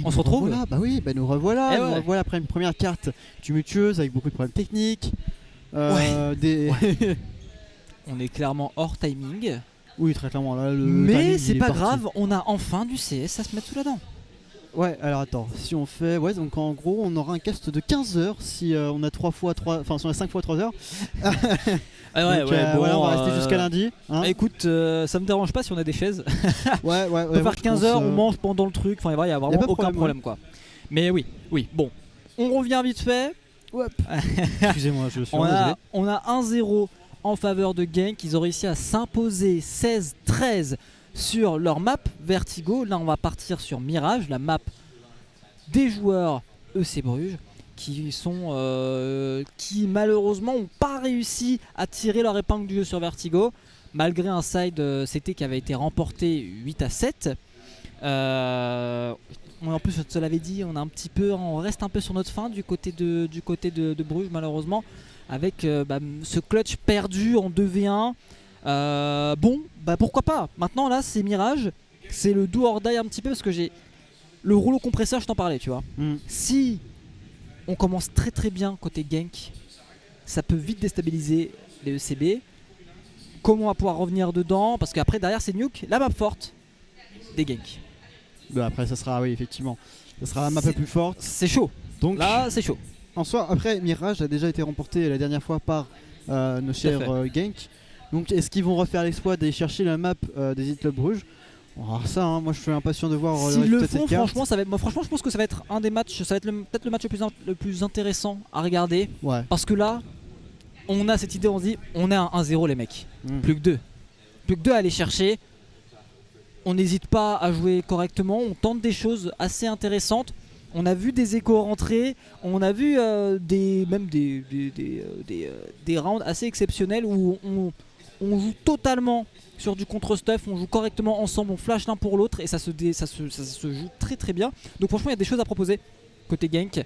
On se retrouve. Voilà, bah oui, bah nous revoilà. Eh Nous ouais. revoilà après une première carte tumultueuse avec beaucoup de problèmes techniques. Des... On est clairement hors timing. oui, très clairement. Là, le Mais timing, c'est il est pas parti. grave, on a enfin du CS à se mettre sous la dent. Ouais, alors attends, si on fait. Ouais, donc en gros, on aura un cast de 15 heures si on a 3 fois 3. Enfin, si on a 5 fois 3 heures. Ah Donc, voilà, on va rester jusqu'à lundi. Hein. Écoute, ça me dérange pas si on a des chaises. Ouais, On peut faire 15 heures, on mange pendant le truc. Enfin, il y a vraiment pas de aucun problème, problème quoi. Mais oui, bon. On revient vite fait. Excusez-moi, je suis désolé. On a 1-0 en faveur de Genk. Ils ont réussi à s'imposer 16-13 sur leur map Vertigo. Là, on va partir sur Mirage, la map des joueurs EC Bruges qui malheureusement n'ont pas réussi à tirer leur épingle du jeu sur Vertigo malgré un side CT qui avait été remporté 8-7. En plus, je te l'avais dit, on reste un peu sur notre fin du côté de Bruges malheureusement avec ce clutch perdu en 2v1. Pourquoi pas. Maintenant là c'est Mirage, c'est le do or die un petit peu parce que j'ai le rouleau compresseur, je t'en parlais, tu vois. Si on commence très très bien côté Genk, ça peut vite déstabiliser les ECB. Comment on va pouvoir revenir dedans? Parce qu'après derrière c'est Nuke, la map forte des Genk. Bah après ça sera, oui effectivement, ça sera la map la plus forte. C'est chaud. Donc là c'est chaud. En soi, après Mirage a déjà été remporté la dernière fois par nos chers Genk. Donc est-ce qu'ils vont refaire l'exploit d'aller chercher la map des Elite Club Bruges? On va voir ça, hein. Moi je suis impatient de voir s'ils le le résultat de font, cette carte. franchement je pense que ça va être un des matchs, ça va être peut-être le match le plus intéressant à regarder. Ouais. Parce que là, on a cette idée, on se dit, on est à 1-0 les mecs. Plus que 2 à aller chercher. On n'hésite pas à jouer correctement, on tente des choses assez intéressantes. On a vu des échos rentrer, on a vu des rounds assez exceptionnels où on joue totalement sur du contre-stuff, on joue correctement ensemble, on flash l'un pour l'autre et ça se joue très très bien. Donc franchement il y a des choses à proposer côté Genk.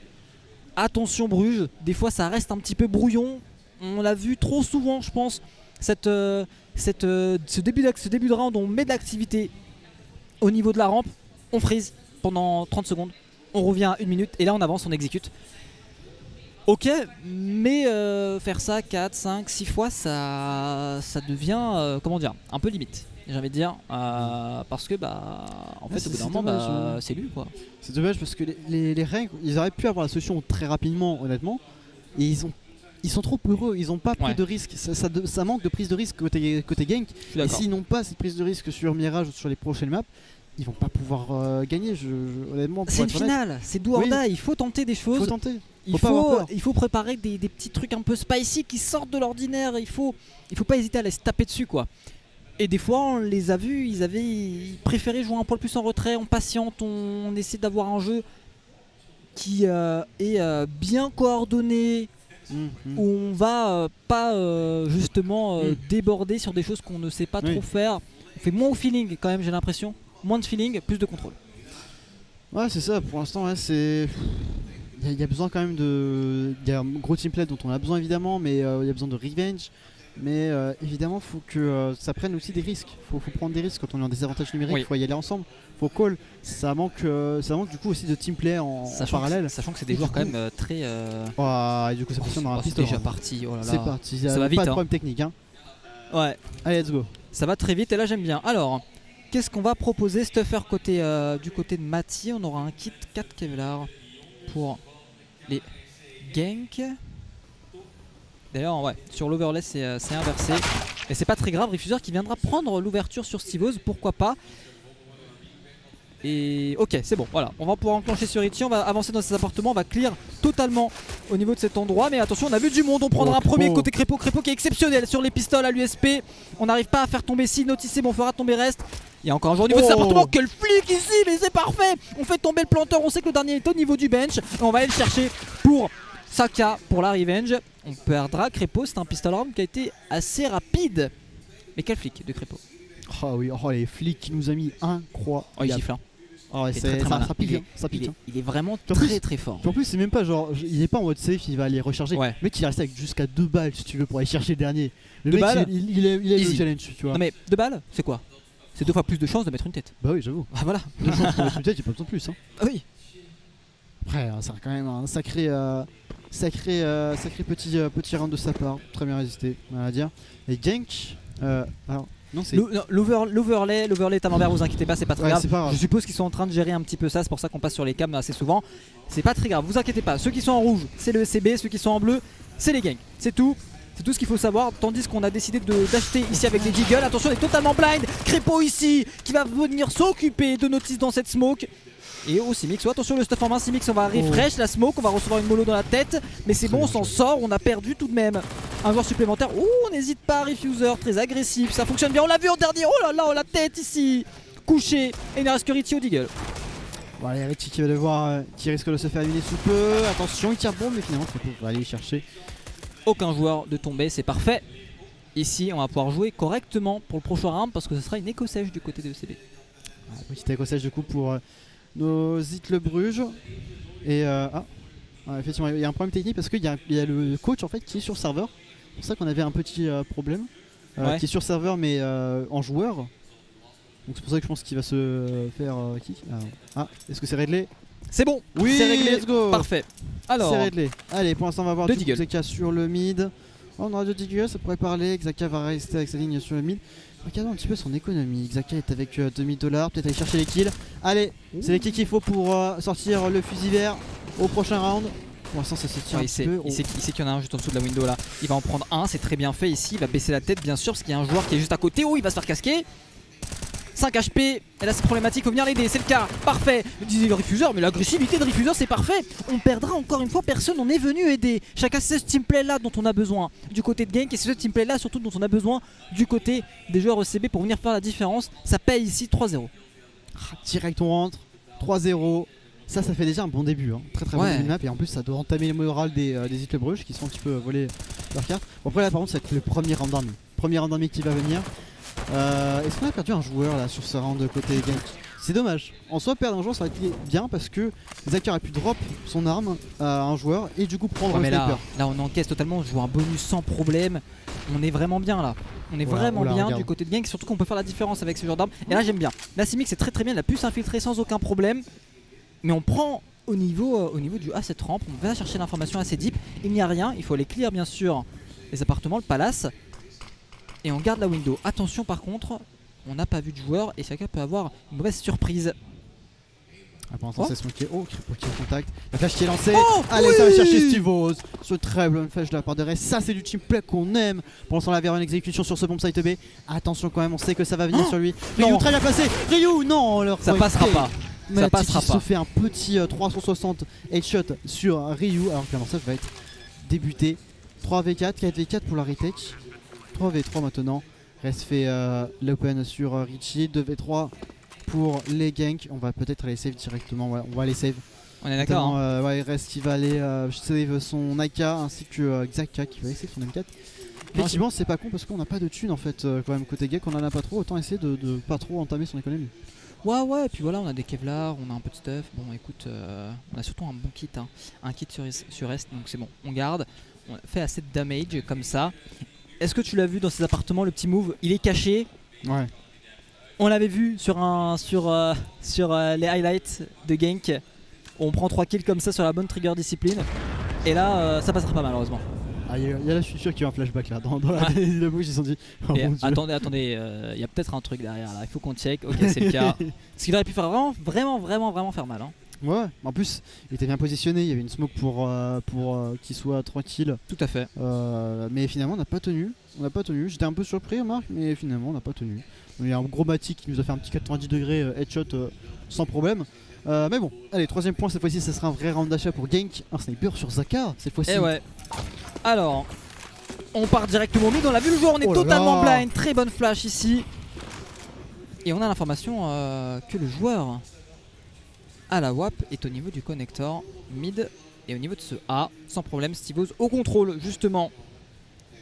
Attention Bruges, des fois ça reste un petit peu brouillon. On l'a vu trop souvent je pense, ce début de round on met de l'activité au niveau de la rampe, on freeze pendant 30 secondes, on revient à 1 minute et là on avance, on exécute. Ok, mais faire ça 4, 5, 6 fois ça devient un peu limite, j'ai envie de dire, parce que en fait au bout d'un moment c'est lui quoi. C'est dommage parce que les règles, ils auraient pu avoir la solution très rapidement honnêtement, et ils sont trop heureux, ils n'ont pas pris de risque, ça manque de prise de risque côté Genk, et s'ils n'ont pas cette prise de risque sur Mirage ou sur les prochaines maps, ils vont pas pouvoir gagner, honnêtement. C'est une finale, c'est do or die, il faut tenter des choses. Faut tenter. Il faut préparer des petits trucs un peu spicy qui sortent de l'ordinaire. Il faut pas hésiter à les se taper dessus quoi. Et des fois on les a vus, ils préféraient jouer un poil plus en retrait, on patiente, on essaie d'avoir un jeu qui est bien coordonné, où on va pas justement déborder sur des choses qu'on ne sait pas trop faire. On fait moins au feeling quand même, j'ai l'impression. Moins de feeling, plus de contrôle. Ouais c'est ça, pour l'instant c'est... Il y a besoin quand même il y a un gros teamplay dont on a besoin évidemment, mais il y a besoin de revenge. Mais évidemment faut que ça prenne aussi des risques. Faut prendre des risques quand on est en désavantage numérique, faut y aller ensemble, faut call. Ça manque du coup aussi de teamplay en parallèle. Sachant que c'est des joueurs quand même très... et du coup ça passionne dans la piste. C'est déjà parti, oh là là. C'est parti, ça va vite, pas de problème technique hein. Ouais. Allez let's go. Ça va très vite et là j'aime bien. Alors, qu'est-ce qu'on va proposer Stuffer du côté de Mati? On aura un kit 4 Kevlar pour les Genk. D'ailleurs ouais, sur l'overlay c'est inversé. Et c'est pas très grave, Refuseur qui viendra prendre l'ouverture sur Stivos, pourquoi pas. Et ok c'est bon, voilà, on va pouvoir enclencher sur Richie, on va avancer dans ses appartements, on va clear totalement au niveau de cet endroit. Mais attention, on a vu du monde, on prendra un premier côté Crépo qui est exceptionnel sur les pistoles à l'USP. On n'arrive pas à faire tomber si Noticé, mais on fera tomber reste. Il y a encore un joueur au niveau de cet appartement, quel flic ici, mais c'est parfait. On fait tomber le planteur, on sait que le dernier est au niveau du bench. Et on va aller le chercher pour Saka, pour la revenge. On perdra Crépo, c'est un pistol arm qui a été assez rapide. Mais quel flic de Crépo. Oh oui, les flics qui nous a mis incroyable. Oh il gifle hein. Oh ouais, ça pique, il est vraiment très très fort. En plus c'est même pas genre, il est pas en mode safe, il va aller recharger. Le mec il est resté avec jusqu'à 2 balles si tu veux pour aller chercher le dernier. Le mec il est le challenge tu vois. Non mais 2 balles c'est quoi? C'est 2 fois plus de chances de mettre une tête. Bah oui j'avoue. Ah voilà. 2 chances de mettre une tête, j'ai pas besoin de plus hein. Ah oui. Après, c'est quand même un sacré petit round de sa part. Très bien résisté, on va dire. Et Genk, alors, non, c'est. L'overlay est à l'envers, vous inquiétez pas, c'est pas très Ouais, grave. c'est pas grave. Je suppose qu'ils sont en train de gérer un petit peu ça, c'est pour ça qu'on passe sur les cams assez souvent. C'est pas très grave, vous inquiétez pas. Ceux qui sont en rouge, c'est le SCB, ceux qui sont en bleu, c'est les gangs. C'est tout. C'est tout ce qu'il faut savoir, tandis qu'on a décidé d'acheter ici avec les Deagle. Attention, on est totalement blind. Crépo ici, qui va venir s'occuper de Notice dans cette smoke. Et oh Simix, attention le stuff en main, Simix on va refresh la smoke, on va recevoir une mollo dans la tête. Mais c'est bon, on s'en sort, on a perdu tout de même un joueur supplémentaire. Oh, on n'hésite pas, Refuser, très agressif, ça fonctionne bien, on l'a vu en dernier. Oh là là, la tête ici, couché. Et il ne reste que Richie au Deagle. Bon, allez, Richie qui va devoir, qui risque de se faire éliminer sous peu. Attention, il tire bon, mais finalement Crépo va aller chercher. Aucun joueur de tomber, c'est parfait. Ici, on va pouvoir jouer correctement pour le prochain round parce que ce sera une éco-sèche du côté de ECB. Petite éco-sèche du coup pour nos Zitle Bruges. Et effectivement, il y a un problème technique parce qu'il y a le coach en fait qui est sur serveur. C'est pour ça qu'on avait un petit problème. Qui est sur serveur mais en joueur. Donc c'est pour ça que je pense qu'il va se faire kick. Est-ce que c'est réglé? C'est bon, oui, c'est réglé, let's go. Parfait. Alors, c'est réglé. Allez, pour l'instant on va voir de du coup Xaka sur le mid. On aura 2 Deagle, ça pourrait parler. Xaka va rester avec sa ligne sur le mid. Regardons un petit peu son économie. Xaka est avec 2000 $, peut-être aller chercher les kills. Allez, c'est les kills qu'il faut pour sortir le fusil vert au prochain round. Pour l'instant ça se tire un petit peu. Il sait qu'il y en a un juste en dessous de la window là. Il va en prendre un, c'est très bien fait ici. Il va baisser la tête bien sûr parce qu'il y a un joueur qui est juste à côté. Oh, il va se faire casquer. 5 HP, et là c'est problématique, faut venir l'aider, c'est le cas, parfait. Disait le Refuser, mais l'agressivité de Refuser c'est parfait. On perdra encore une fois personne, on est venu aider. Chacun c'est ce teamplay là dont on a besoin du côté de Genk et c'est ce teamplay là surtout dont on a besoin du côté des joueurs ECB pour venir faire la différence. Ça paye ici 3-0. Direct on rentre, 3-0. Ça fait déjà un bon début, hein. Très bon début de map et en plus ça doit entamer le moral des Zitle Bruges qui sont un petit peu volés leur carte. Bon après là par contre ça va être le premier round d'armée. Premier round d'armée qui va venir. Est-ce qu'on a perdu un joueur là sur ce round de côté Genk? C'est dommage. En soi perdre un joueur ça aurait été bien parce que Xaka aurait pu drop son arme à un joueur et du coup prendre le sniper. Là on encaisse totalement, on joue un bonus sans problème. On est vraiment bien là. On est vraiment bien du côté de Genk, surtout qu'on peut faire la différence avec ce genre d'arme. Et là j'aime bien. La Simic c'est très bien, il a pu s'infiltrer sans aucun problème. Mais on prend au niveau du A7 rampe, on va chercher l'information assez deep. Il n'y a rien, il faut aller clear bien sûr les appartements, le palace. Et on garde la window. Attention par contre, on n'a pas vu de joueur et Xaka peut avoir une mauvaise surprise. Pour l'instant c'est smoké. Oh, Crépo qui est au contact. La flash qui est lancée. Oh, allez, ça va chercher Stivos. Ce très bonne flash de la part de Rest. Ça c'est du teamplay qu'on aime. Pour l'instant la verre en exécution sur ce bomb site B. Attention quand même, on sait que ça va venir sur lui. Ryu très bien placé. Ryu, non, ça passera pas. Ça passera pas. Se fait un petit 360 headshot sur Ryu alors que l'amorçage va être débuté. 3v4, 4v4 pour la retake. 3v3 maintenant. Rest fait l'open sur Richie. 2v3 pour les ganks. On va peut-être aller save directement. Ouais, on va aller save. On est d'accord. Ouais, Rest qui va aller save son AK ainsi que Xaka qui va essayer son M4. Effectivement, c'est pas con parce qu'on n'a pas de thunes en fait. Quand même, côté gank, on en a pas trop. Autant essayer de pas trop entamer son économie. Ouais, et puis voilà, on a des Kevlar, on a un peu de stuff. Bon, écoute, on a surtout un bon kit, hein. Un kit sur Rest, donc c'est bon, on garde. On fait assez de damage comme ça. Est-ce que tu l'as vu dans ces appartements, le petit move? Il est caché. Ouais. On l'avait vu sur les highlights de Genk. On prend 3 kills comme ça sur la bonne trigger discipline. Et là, ça passera pas malheureusement. Il y a là, je suis sûr qu'il y a un flashback là dans la bouche, ils se sont dit oh attendez, il y a peut-être un truc derrière là, il faut qu'on check. Ok, c'est le cas. Ce qu'il aurait pu faire vraiment faire mal, hein. Ouais, en plus il était bien positionné, il y avait une smoke pour qu'il soit tranquille. Tout à fait. Mais finalement on n'a pas tenu. J'étais un peu surpris Marc, mais finalement on n'a pas tenu. Il y a un gros Matic qui nous a fait un petit 90 degrés headshot sans problème. Mais bon, allez, troisième point cette fois-ci, ça sera un vrai round d'achat pour Genk. Un sniper sur Xaka cette fois-ci. Et ouais. Alors, on part directement au mid, on l'a vu le joueur, on est totalement blind. Très bonne flash ici. Et on a l'information que le joueur à la WAP est au niveau du connector mid et au niveau de ce A. Sans problème, Stivos au contrôle justement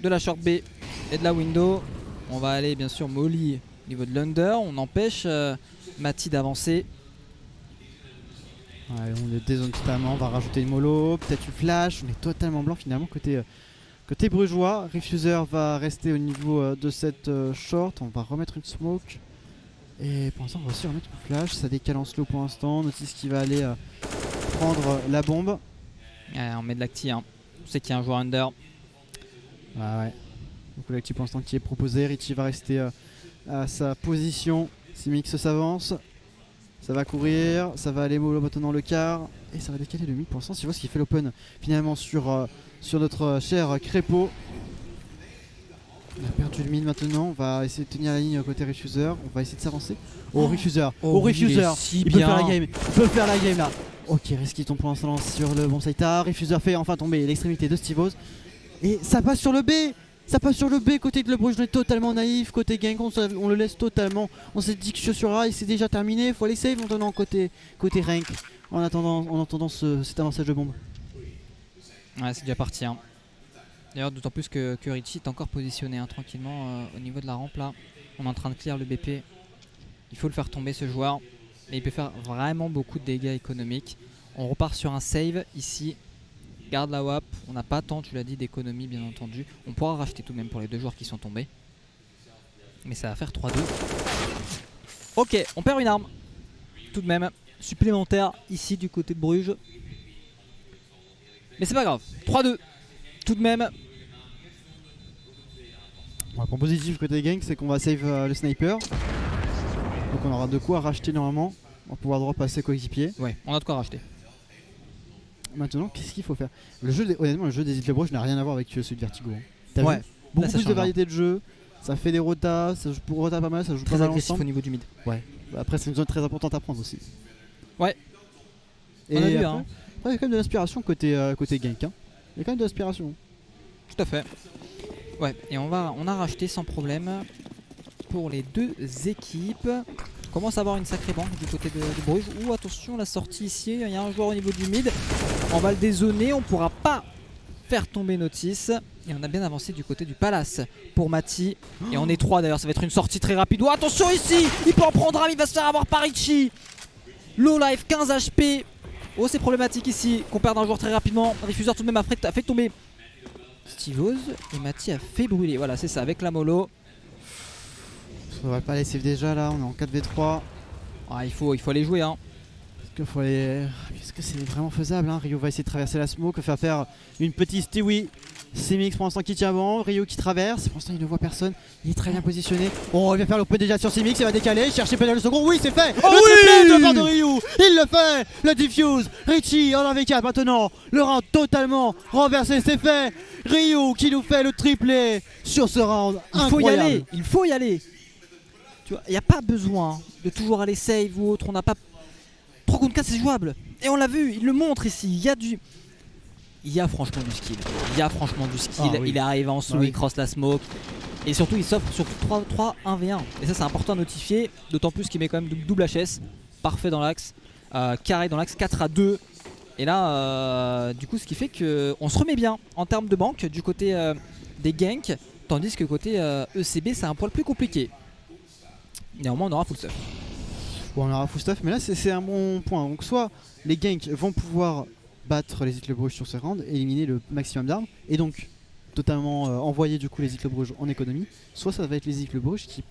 de la short B et de la window. On va aller bien sûr molly au niveau de l'under. On empêche Mati d'avancer. Ouais, on le dézone totalement, on va rajouter une mollo, peut-être une flash. On est totalement blanc finalement côté brugeois. Refuser va rester au niveau de cette short. On va remettre une smoke. Et pour l'instant on va aussi remettre une flash. Ça décale en slow pour l'instant. Notice qui va aller prendre la bombe. On met de l'acti, hein. On sait qu'il y a un joueur under. Ouais. Donc l'acti pour l'instant qui est proposé. Richie va rester à sa position. Simix s'avance. Ça va courir. Ça va aller mollo maintenant le quart. Et ça va décaler le mid pour l'instant. Tu vois ce qui fait l'open finalement sur notre cher Crépeau. On a perdu le mid maintenant. On va essayer de tenir la ligne côté Refuser. On va essayer de s'avancer. Oh, Refuser. Oh, Refuser. Il peut faire la game. Il peut faire la game là. Ok, risqué tombe pour l'instant sur le bon side. Refuser fait enfin tomber l'extrémité de Steve Oz. Et ça passe sur le B. Ça passe sur le B côté de Le Bruges. On est totalement naïf. Côté gank, on le laisse totalement. On s'est dit que sur A, c'est déjà terminé. Il faut aller save maintenant côté rank. En attendant cet avancage de bombe. Ouais, c'est déjà parti. Hein. D'ailleurs, d'autant plus que Richie est encore positionné hein, tranquillement au niveau de la rampe là. On est en train de clear le BP. Il faut le faire tomber ce joueur. Mais il peut faire vraiment beaucoup de dégâts économiques. On repart sur un save ici. Garde la WAP. On n'a pas tant, tu l'as dit, d'économie bien entendu. On pourra racheter tout de même pour les deux joueurs qui sont tombés. Mais ça va faire 3-2. Ok, on perd une arme. Tout de même. Supplémentaire ici du côté de Bruges. Mais c'est pas grave. 3-2. Tout de même. Le point positif côté gang, c'est qu'on va save le sniper. Donc on aura de quoi racheter normalement. On va pouvoir repasser coéquipier. Ouais, on a de quoi racheter. Maintenant, qu'est-ce qu'il faut faire? Honnêtement, le jeu des Little Bruges n'a rien à voir avec celui de Vertigo. Hein. T'as Ouais. vu beaucoup Là, plus de variété de jeux. Ça fait des rotas, ça joue pour rotas pas mal, ça joue très pas mal agressif ensemble. au niveau du mid. Ouais. Après, c'est une zone très importante à prendre aussi. Ouais. Et on a vu, après, hein. il y a quand même de l'inspiration côté gank. Hein. Il y a quand même de l'inspiration. Tout à fait. Ouais, et on a racheté sans problème pour les deux équipes. On commence à avoir une sacrée banque du côté de Bruges. Ouh, attention, la sortie ici, il y a un joueur au niveau du mid. On va le dézoner, on pourra pas faire tomber Notice. Et on a bien avancé du côté du Palace pour Mati. Et on est 3 d'ailleurs, ça va être une sortie très rapide. Oh, attention ici, il peut en prendre un, il va se faire avoir par Richie. Low life, 15 HP. Oh, c'est problématique ici qu'on perde un joueur très rapidement. Refuser tout de même a fait tomber Steve Oz et Mati a fait brûler. Voilà, c'est ça, avec la mollo. On va pas les save déjà là, on est en 4v3. Ah, il faut aller jouer hein. Est-ce que c'est vraiment faisable hein? Rio va essayer de traverser la smoke, faire une petite Stewie. Simix pour l'instant qui tient bon, Rio qui traverse, pour l'instant il ne voit personne, il est très bien positionné. On vient faire le point déjà sur Simix, il va décaler, chercher pédale le second, oui c'est fait. Oh le triplé de la part de Rio, il le fait. Le diffuse, Richie en 1v4 maintenant, le round totalement renversé, c'est fait. Rio qui nous fait le triplé sur ce round. Incroyable. Il faut y aller. Tu vois, il n'y a pas besoin de toujours aller save ou autre, on n'a pas... 3 contre 4 c'est jouable. Et on l'a vu, il le montre ici, il y a franchement du skill. Oui. Il est arrivé en sous, il cross la smoke. Et surtout il s'offre sur 3 1v1. Et ça c'est important à notifier. D'autant plus qu'il met quand même double HS. Parfait dans l'axe. Carré dans l'axe 4-2. Et là du coup ce qui fait qu'on se remet bien en termes de banque du côté des ganks. Tandis que côté ECB c'est un poil plus compliqué. Néanmoins on aura full stuff. Bon, on aura full stuff, mais là c'est un bon point. Donc soit les ganks vont pouvoir battre les Little Bruges sur ce round, éliminer le maximum d'armes, et donc totalement envoyer du coup les Little Bruges en économie, soit ça va être les Little Bruges qui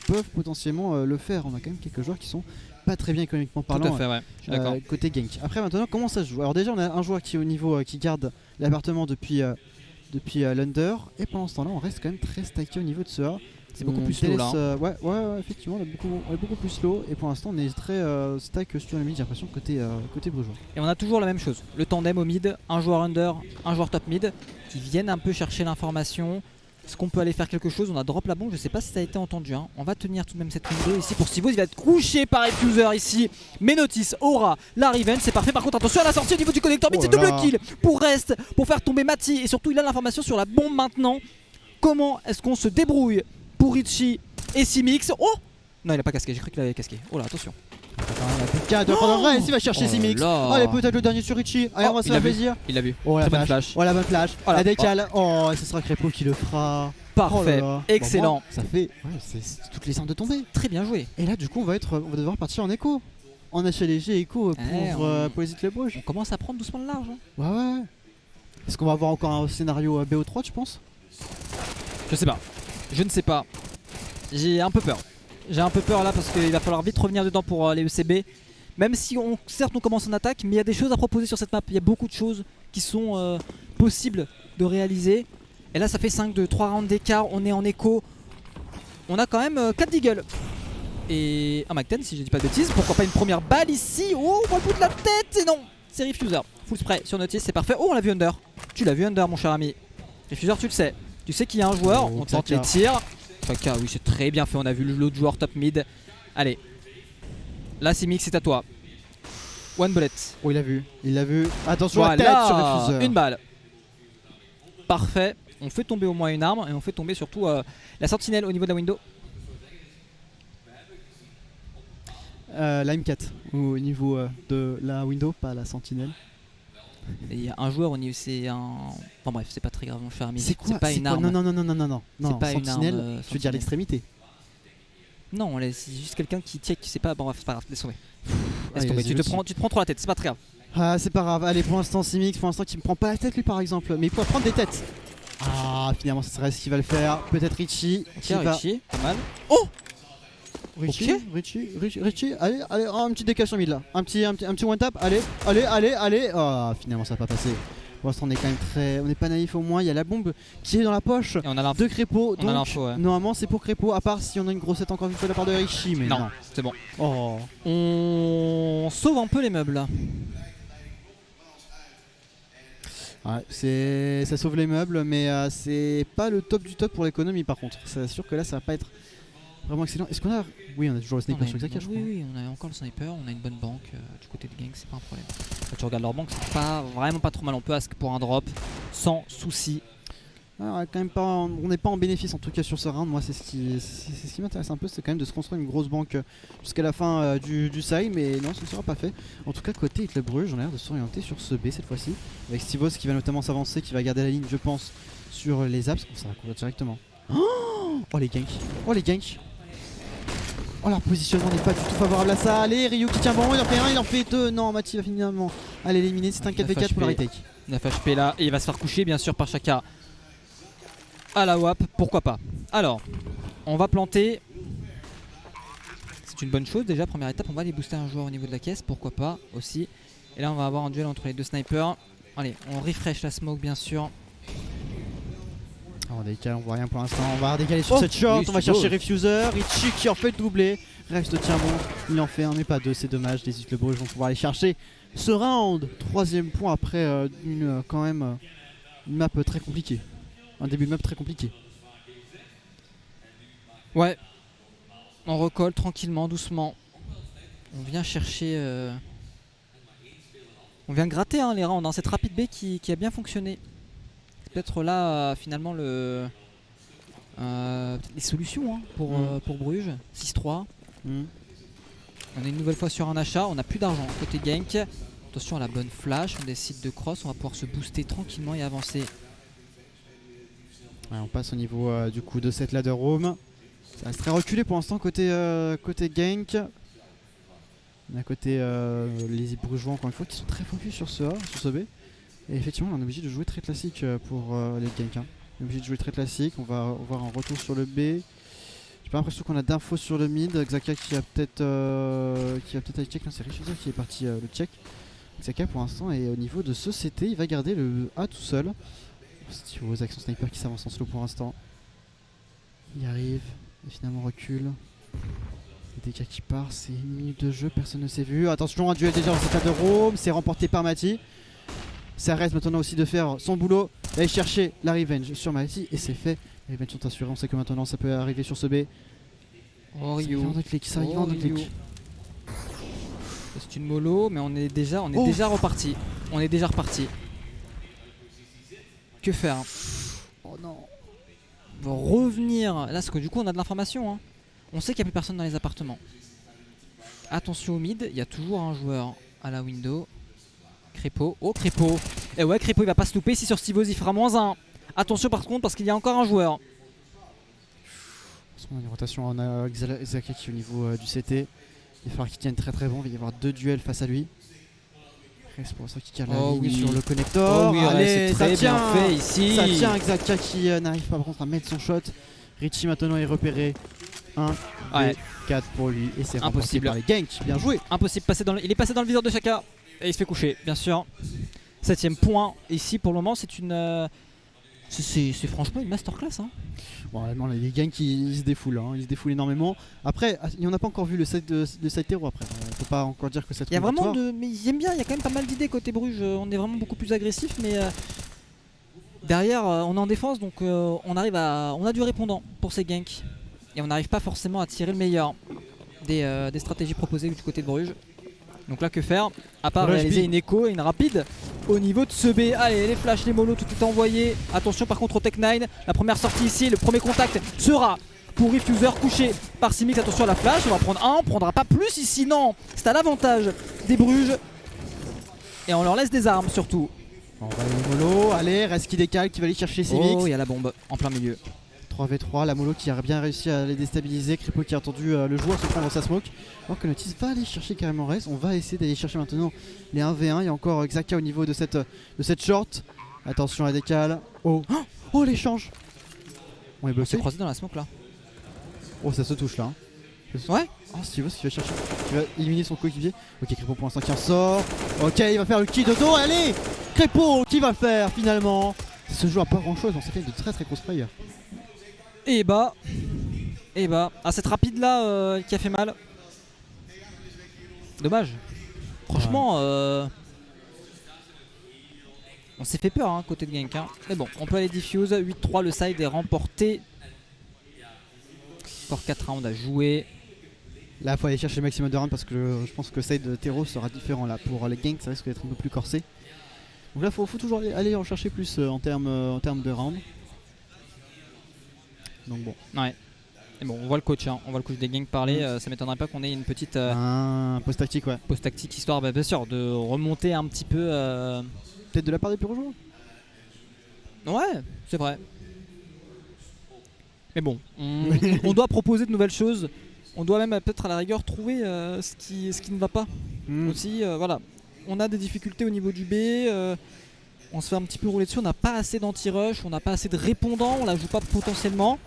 peuvent potentiellement le faire. On a quand même quelques joueurs qui sont pas très bien économiquement parlant. Tout à fait, ouais. Je suis d'accord. Côté gank. Après maintenant comment ça se joue? Alors déjà on a un joueur qui est au niveau qui garde l'appartement depuis l'under, et pendant ce temps là on reste quand même très stacké au niveau de ce A. C'est beaucoup plus slow là. Ouais, effectivement, on est beaucoup plus slow, et pour l'instant on est très stack sur le mid, j'ai l'impression, côté brugeois. Et on a toujours la même chose, le tandem au mid, un joueur under, un joueur top mid, qui viennent un peu chercher l'information. Est-ce qu'on peut aller faire quelque chose? On a drop la bombe, je sais pas si ça a été entendu hein. On va tenir tout de même cette window ici pour Steve Oz, il va être couché par Refuser ici. Mais Notice aura la Riven, c'est parfait. Par contre attention à la sortie au niveau du connecteur mid, c'est double kill pour Rest, pour faire tomber Mati. Et surtout il a l'information sur la bombe maintenant. Comment est-ce qu'on se débrouille pour Richie et Simix? Oh non, il a pas casqué, j'ai cru qu'il avait casqué. Oh là, attention. PK doit prendre un, il va chercher Simix. Allez, peut-être le dernier sur Richie. Allez, on va se faire plaisir. Il l'a vu. Oh la bonne flash. Oh la bonne flash. La décale. Oh, ce sera Crépeau qui le fera. Parfait. Excellent. Bon, ça fait c'est toutes les armes de tomber. Très bien joué. Et là, du coup, on va devoir partir en écho. En achat léger écho pour les Little Bruges. On commence à prendre doucement le large. Ouais. Est-ce qu'on va avoir encore un scénario BO3, tu penses? Je sais pas. Je ne sais pas. J'ai un peu peur. J'ai un peu peur là parce qu'il va falloir vite revenir dedans pour les ECB. Même si certes on commence en attaque, mais il y a des choses à proposer sur cette map. Il y a beaucoup de choses qui sont possibles de réaliser. Et là ça fait 5 de 3 rounds d'écart, on est en écho. On a quand même 4 deagles. Et un Mac-10 si je dis pas de bêtises. Pourquoi pas une première balle ici. Oh, on voit le bout de la tête. Et non, c'est Refuser. Full spray sur Notice, c'est parfait. Oh, on l'a vu Under. Tu l'as vu Under, mon cher ami. Refuser, tu le sais. Tu sais qu'il y a un joueur. On tente les tirs. Kaka, oui, c'est très bien fait. On a vu l'autre joueur top mid. Allez. Là, c'est Mix, c'est à toi. One bullet. Oh, il l'a vu. Il l'a vu. Attention Voilà, à la tête sur Refuser. Une balle. Parfait. On fait tomber au moins une arme. Et on fait tomber surtout la sentinelle au niveau de la window. La M4 au niveau de la window, pas la sentinelle. Il y a un joueur au niveau, c'est un. Enfin bref, c'est pas très grave, mon cher ami. C'est quoi? C'est pas une arme. Non. C'est pas une sentinelle, arme. je veux dire l'extrémité. Non, c'est juste quelqu'un qui check, qui sait pas. Bon, bref, c'est pas grave, laisse tomber. Laisse Allez, tomber. vas-y, Tu te prends trop la tête, c'est pas très grave. Ah, c'est pas grave. Allez, pour l'instant, Simix, pour l'instant, qui me prend pas la tête, lui, par exemple. Mais il faut prendre des têtes. Ah, finalement, ce serait ce qu'il va le faire. Peut-être Richie. Tiens, Richie, pas mal. Oh! Richie, Ok. Richie, allez, oh, un petit décalage en mid là, un petit one tap, allez, oh, finalement ça va pas passer. Pour l'instant on est quand même on n'est pas naïf au moins, il y a la bombe qui est dans la poche Et on a l'info. de Crépo, On a l'info, ouais. normalement c'est pour Crépo, à part si on a une grossette encore une fois de la part de Richie, mais non. C'est bon. Oh. On sauve un peu les meubles là. Ouais, ça sauve les meubles, mais c'est pas le top du top pour l'économie par contre. C'est sûr que là ça va pas être vraiment excellent. Est-ce qu'on a... Oui, on a toujours le sniper sur Xaka, je crois. Oui, on a encore le sniper, on a une bonne banque du côté de gang, c'est pas un problème. Quand tu regardes leur banque, c'est pas vraiment pas trop mal. On peut ask pour un drop sans souci. Alors, quand même pas, on n'est pas en bénéfice en tout cas sur ce round. Moi, c'est ce qui m'intéresse un peu, c'est quand même de se construire une grosse banque jusqu'à la fin du side, mais non, ce ne sera pas fait. En tout cas, côté Club Bruges, on a l'air de s'orienter sur ce B cette fois-ci, avec Stivos qui va notamment s'avancer, qui va garder la ligne, je pense, sur les apps. Ça va courir directement. Oh les ganks. Oh, leur positionnement n'est pas du tout favorable à ça. Allez, Ryu qui tient bon, il en fait un, il en fait deux. Non, Mati va finalement aller éliminer. C'est un 4v4 pour la retake. 9 HP là, et il va se faire coucher bien sûr par Chaka à la WAP, pourquoi pas. Alors, on va planter. C'est une bonne chose déjà, première étape. On va aller booster un joueur au niveau de la caisse, pourquoi pas aussi. Et là, on va avoir un duel entre les deux snipers. Allez, on refresh la smoke bien sûr. On décale, on voit rien pour l'instant, on va décaler sur cette shot, oui, on va chercher Refuser, Richie qui en fait le doublé, reste tient bon, il en fait un mais pas deux, c'est dommage, les Le Bruges vont pouvoir aller chercher ce round, troisième point après quand même une map très compliquée, un début de map très compliqué. Ouais, on recolle tranquillement, doucement, on vient chercher, on vient gratter hein, les rounds, hein. Cette rapide B qui a bien fonctionné. Peut-être là finalement les solutions hein, pour Bruges. 6-3. On est une nouvelle fois sur un achat. On n'a plus d'argent côté gank. Attention à la bonne flash. On décide de cross. On va pouvoir se booster tranquillement et avancer. Ouais, on passe au niveau du coup de cette ladder room. Ça reste très reculé pour l'instant côté gank. On a côté les Brugeois encore une fois qui sont très focus sur ce A, sur ce B. Et effectivement, on est obligé de jouer très classique pour les ganks. Hein. On est obligé de jouer très classique. On va voir un retour sur le B. J'ai pas l'impression qu'on a d'infos sur le mid. Xaka qui a peut-être aller check. Non, c'est Richuza qui est parti le check. Xaka pour l'instant est au niveau de ce CT. Il va garder le A tout seul. C'est vos actions sniper qui s'avance en slow pour l'instant. Il arrive. Et finalement recule. Le DK qui part. C'est une minute de jeu. Personne ne s'est vu. Attention, un duel déjà dans cet A de Rome. C'est remporté par Mati. Ça reste maintenant aussi de faire son boulot, d'aller chercher la revenge sur Mati et c'est fait. Les revenges sont assurés, on sait que maintenant ça peut arriver sur ce B. Oh Ryu. Ça arrive en clic. C'est une mollo, mais on est déjà reparti. On est déjà reparti. Que faire? Oh non. On va revenir. Là, parce que du coup, on a de l'information. Hein. On sait qu'il n'y a plus personne dans les appartements. Attention au mid, il y a toujours un joueur à la window. Crépo, oh Crépo. Et ouais, Crépo il va pas se louper. Si sur Stivos il fera -1. Attention par contre parce qu'il y a encore un joueur. On a une rotation, on a Xaka qui est au niveau du CT. Il va falloir qu'il tienne très très bon. Il va y avoir deux duels face à lui. Reste pour ça qui tire la ligne sur le connector. Oh oui, allez, c'est très bien fait ici. Ça tient, Xaka qui n'arrive pas par contre à mettre son shot. Richie maintenant est repéré. 1, 2, Ouais. 4 pour lui et c'est remporté Impossible. par les Genk. Bien joué. Impossible, il est passé dans le viseur de Shaka et il se fait coucher, bien sûr. 7ème point ici pour le moment, c'est une... c'est franchement une masterclass. Hein. Bon, vraiment, les Genk ils se défoulent, hein. Ils se défoulent énormément. Après, il n'y en a pas encore vu le side terreau après. Faut pas encore dire que c'est Il y a vraiment de... Mais j'aime bien, il y a quand même pas mal d'idées côté Bruges. On est vraiment beaucoup plus agressif, mais derrière, on est en défense, donc on a du répondant pour ces ganks. Et on n'arrive pas forcément à tirer le meilleur des stratégies proposées du côté de Bruges. Donc là, que faire à part réaliser une écho et une rapide au niveau de ce B. Allez, les flashs, les molos, tout est envoyé. Attention par contre au Tech9. La première sortie ici, le premier contact sera pour Refuser, couché par Simic. Attention à la flash, on va prendre un, on prendra pas plus ici, non. C'est à l'avantage des Bruges. Et on leur laisse des armes surtout. On va aller les molos, allez, reste qui décale, qui va aller chercher Simic. Oh, il y a la bombe en plein milieu. 3v3, la Molo qui a bien réussi à les déstabiliser, Kripo qui a entendu le joueur se prendre sa smoke. Alors que Notice va aller chercher carrément Rez, on va essayer d'aller chercher maintenant les 1v1, il y a encore Xaka au niveau de cette short. Attention à décale, oh l'échange. On est On bloqué. s'est croisé dans la smoke là. Oh ça se touche là. Ouais. Oh Steve qui va chercher, qui va éliminer son coéquipier. Ok Kripo pour l'instant qui en sort. Ok il va faire le kill de dos, allez Kripo qui va le faire finalement. Ce jeu a pas grand chose, on s'est fait de très grosses players. Et bah, cette rapide là qui a fait mal. Dommage. Franchement, on s'est fait peur hein, côté de Genk. Hein. Mais bon, on peut aller diffuse. 8-3, le side est remporté. Encore 4 rounds à jouer. Là, il faut aller chercher le maximum de rounds parce que je pense que le side de Terro sera différent là. Pour les ganks, ça risque d'être un peu plus corsé. Donc là, faut toujours aller en chercher plus en termes de rounds. Donc bon. Ouais. Et bon, on voit le coach, hein. On voit le coach des gangs parler. Ça m'étonnerait pas qu'on ait une petite un post tactique, ouais. Post tactique histoire, bien sûr, de remonter un petit peu. Peut-être de la part des purs joueurs. Ouais, c'est vrai. Mais bon, on doit proposer de nouvelles choses. On doit même peut-être à la rigueur trouver ce qui ne va pas. Aussi, voilà. On a des difficultés au niveau du B. On se fait un petit peu rouler dessus. On n'a pas assez d'anti-rush. On n'a pas assez de répondants. On la joue pas potentiellement.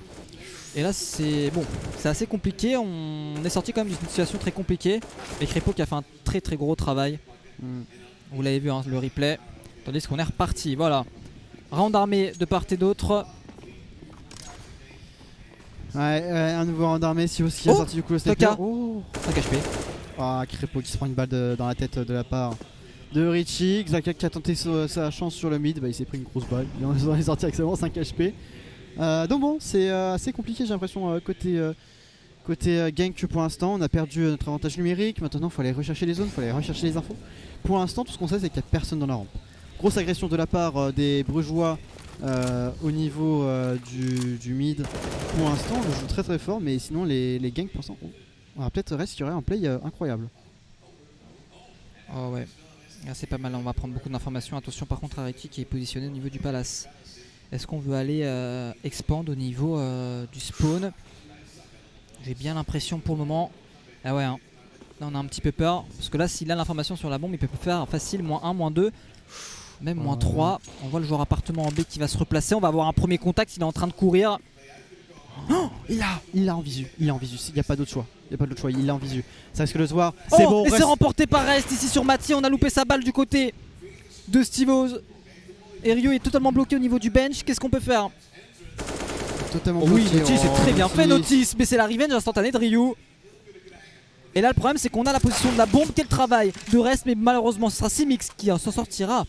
Et là, c'est bon, c'est assez compliqué. On est sorti quand même d'une situation très compliquée. Et Kripo qui a fait un très gros travail. Vous l'avez vu, hein, le replay. Tandis qu'on est reparti. Voilà. Round armé de part et d'autre. Ouais, un nouveau round armé si aussi a sorti du coup le sniper. Oh, 5 HP. Ah, Kripo qui se prend une balle dans la tête de la part de Richie. Xaka qui a tenté sa chance sur le mid, bah, il s'est pris une grosse balle. Il en est sorti avec seulement 5 HP. Donc bon, c'est assez compliqué j'ai l'impression côté gank pour l'instant. On a perdu notre avantage numérique, maintenant il faut aller rechercher les zones, il faut aller rechercher les infos. Pour l'instant tout ce qu'on sait c'est qu'il n'y a personne dans la rampe. Grosse agression de la part des Brugeois au niveau du mid. Pour l'instant on joue très fort, mais sinon les ganks pour l'instant on va peut-être respirer un play incroyable. Oh ouais, là c'est pas mal, on va prendre beaucoup d'informations. Attention par contre à Ricky qui est positionné au niveau du palace. Est-ce qu'on veut aller expand au niveau du spawn? J'ai bien l'impression pour le moment. Ah ouais, hein. Là on a un petit peu peur. Parce que là s'il a l'information sur la bombe, il peut faire facile -1, -2, même -3. On voit le joueur appartement en B qui va se replacer. On va avoir un premier contact, il est en train de courir. Oh, il l'a en visu, il n'y a pas d'autre choix. Il l'a en visu. Ça risque de se voir. C'est bon. Et c'est remporté par Rest ici sur Mati. On a loupé sa balle du côté de Stevoz. Et Ryu est totalement bloqué au niveau du bench. Qu'est-ce qu'on peut faire? Totalement bloqué. Oui, bloqué. Notice c'est très bien fait, Notice. Mais c'est la revenge instantanée de Ryu. Et là, le problème, c'est qu'on a la position de la bombe. Quel travail de Rest. Mais malheureusement, ce sera Simix qui s'en sortira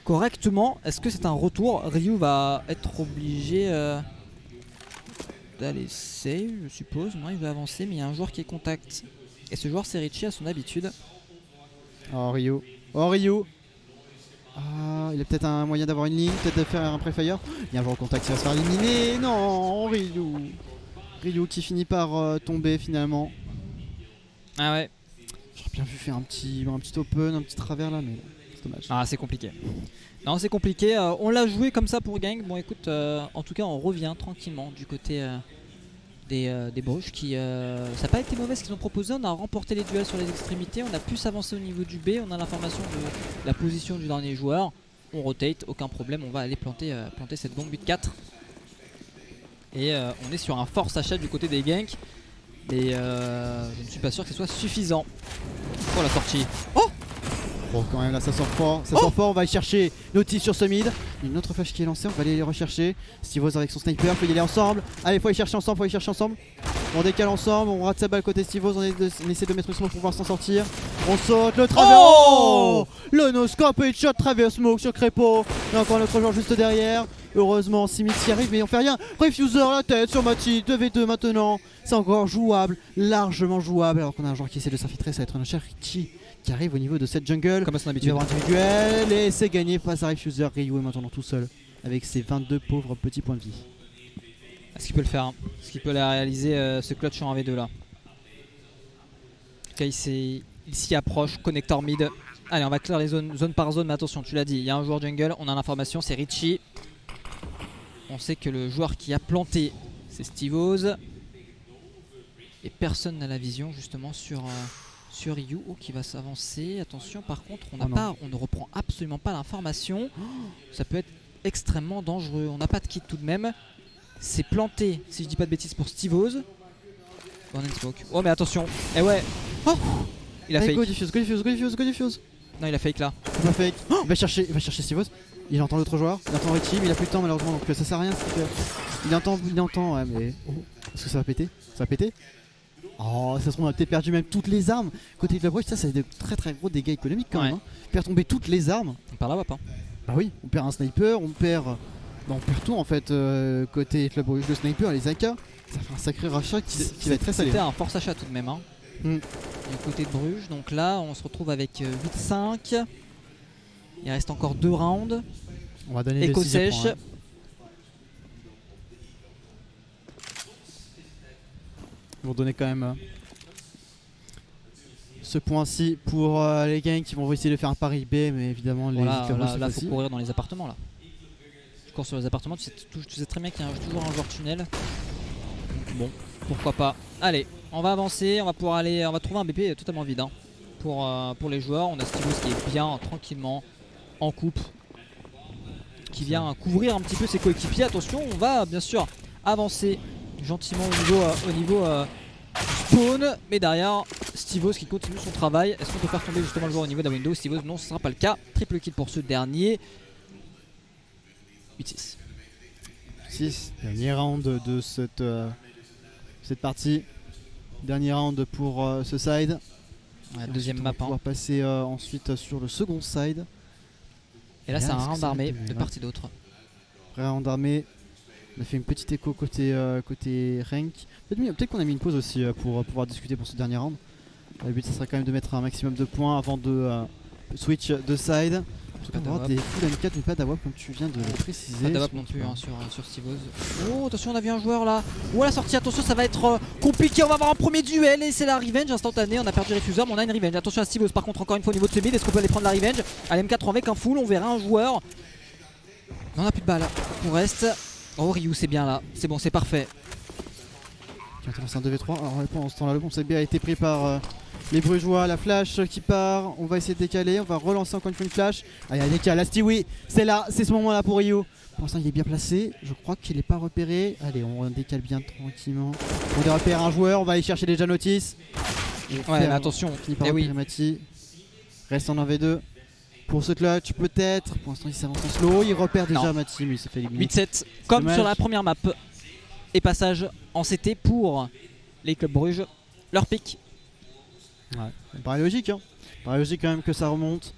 correctement. Est-ce que c'est un retour? Ryu va être obligé d'aller save, je suppose. Non, il veut avancer, mais il y a un joueur qui est contact. Et ce joueur, c'est Richie à son habitude. Oh, Ryu. Ah, il a peut-être un moyen d'avoir une ligne, peut-être de faire un pré-fire. Il y a un joueur au contact qui va se faire éliminer. Non, Ryu qui finit par tomber finalement. Ah ouais. J'aurais bien vu faire un petit open, un petit travers là, mais c'est dommage. Ah, c'est compliqué. Non, c'est compliqué. On l'a joué comme ça pour Gang. Bon, écoute, en tout cas, on revient tranquillement du côté des Bruges qui ça n'a pas été mauvais ce qu'ils ont proposé. On a remporté les duels sur les extrémités, on a pu s'avancer au niveau du B, on a l'information de la position du dernier joueur. On rotate, aucun problème, on va aller planter cette bombe 8-4. Et on est sur un force achat du côté des ganks. Mais je ne suis pas sûr que ce soit suffisant. Oh la sortie. Bon, quand même là ça sort fort, on va aller chercher Naughty sur ce mid. Une autre flash qui est lancée, on va aller les rechercher. Steve-Oz avec son sniper, faut y aller ensemble. Allez, faut aller chercher ensemble, On décale ensemble, on rate sa balle côté Steve-Oz, on essaie de mettre une smoke pour pouvoir s'en sortir. On saute, le travers. Le no-scope et shot travers smoke sur Crépo. Et encore un autre joueur juste derrière. Heureusement, Simic y arrive, mais on fait rien. Refuser la tête sur Mati, 2v2 maintenant. C'est encore jouable, largement jouable. Alors qu'on a un joueur qui essaie de s'infiltrer, ça va être un cher Richie qui arrive au niveau de cette jungle. Comme à son habitude. Individuel et c'est gagné face à Refuser. Ryu est maintenant tout seul avec ses 22 pauvres petits points de vie. Est-ce qu'il peut le faire hein? Est-ce qu'il peut la réaliser ce clutch en 1v2 là? En tout cas il s'y approche, connector mid. Allez on va clear les zones, zone par zone, mais attention tu l'as dit, il y a un joueur jungle, on a l'information, c'est Richie. On sait que le joueur qui a planté c'est Steve-Oz. Et personne n'a la vision justement sur Ryu qui va s'avancer. Attention par contre on ne reprend absolument pas l'information. Ça peut être extrêmement dangereux. On n'a pas de kit tout de même. C'est planté si je dis pas de bêtises pour Steve-Oz. Oh mais attention. Eh ouais. Il a fake. Go diffuse. Non il a fake là. Il va fake. Il va chercher Steve-Oz. Il entend l'autre joueur. Il entend Richie mais il a plus de temps malheureusement donc ça sert à rien. Il entend ouais mais. Est-ce que ça va péter? Ça va péter? Oh, ça se trouve, on a peut-être perdu même toutes les armes. Côté de la Bruges, ça a des très gros dégâts économiques quand même. Hein. On perd tomber toutes les armes. On perd la WAP hein. Bah oui, on perd un sniper, on perd tout en fait. Côté Club Bruges, le sniper, les AK. Ça fait un sacré rachat qui va être très salé. C'était un force achat tout de même. Hein. Du côté de Bruges, donc là on se retrouve avec 8-5. Il reste encore 2 rounds. On va donner Echo les sèche. points, hein. Ils vont donner quand même ce point-ci pour les gangs qui vont essayer de faire un pari B, mais évidemment les là faut courir dans les appartements là. Tu cours sur les appartements, tu sais très bien qu'il y a toujours un joueur tunnel. Donc bon, pourquoi pas. Allez, on va avancer, on va trouver un BP totalement vide hein, pour les joueurs. On a Steve-Oz qui est bien tranquillement en coupe, qui vient couvrir un petit peu ses coéquipiers. Attention, on va bien sûr avancer gentiment au niveau spawn, mais derrière Steve-Oz qui continue son travail. Est-ce qu'on peut faire tomber justement le joueur au niveau de la window? Steve-Oz, non, ce sera pas le cas. Triple kill pour ce dernier. 8-6. 6, dernier round de cette partie. Dernier round pour ce side. Deuxième map. On va pouvoir passer ensuite sur le second side. Et là c'est un round armé de part et d'autre. Round armé. On a fait une petite écho côté rank. Peut-être qu'on a mis une pause aussi pour pouvoir discuter pour ce dernier round. Le but ça serait quand même de mettre un maximum de points avant de switch de side. En tout cas, des full M4 mais pas d'AWAP comme tu viens de le préciser. Pas d'AWAP non plus hein, sur Steve-Oz. Oh attention, on a vu un joueur là. Oh la sortie, attention, ça va être compliqué. On va avoir un premier duel et c'est la revenge instantanée. On a perdu Refuser mais on a une revenge. Attention à Steve-Oz par contre encore une fois au niveau de ce mid. Est-ce qu'on peut aller prendre la revenge? Allez, M4 avec un full, on verra un joueur. On a plus de balles, on reste. Oh Ryu c'est bien là, c'est bon, c'est parfait. C'est un 2v3. Alors pendant ce temps là le bon CB a été pris par les Brugeois, la flash qui part. On va essayer de décaler, on va relancer encore une fois une flash. Allez, il décale, la Stewie, c'est là, c'est ce moment là pour Ryu. Pour l'instant il est bien placé, je crois qu'il n'est pas repéré. Allez, on décale bien tranquillement. On repère un joueur, on va aller chercher déjà Notice. Ouais mais attention, on finit par repérer Mati. Reste en 1v2. Pour ce clutch peut-être, pour l'instant il s'avance en slow, il repère déjà Mati mais il s'est fait éliminer. 8-7 comme dommage. Sur la première map. Et passage en CT pour les clubs Bruges. Leur pick. Ouais, ça paraît logique hein. Ça paraît logique quand même que ça remonte.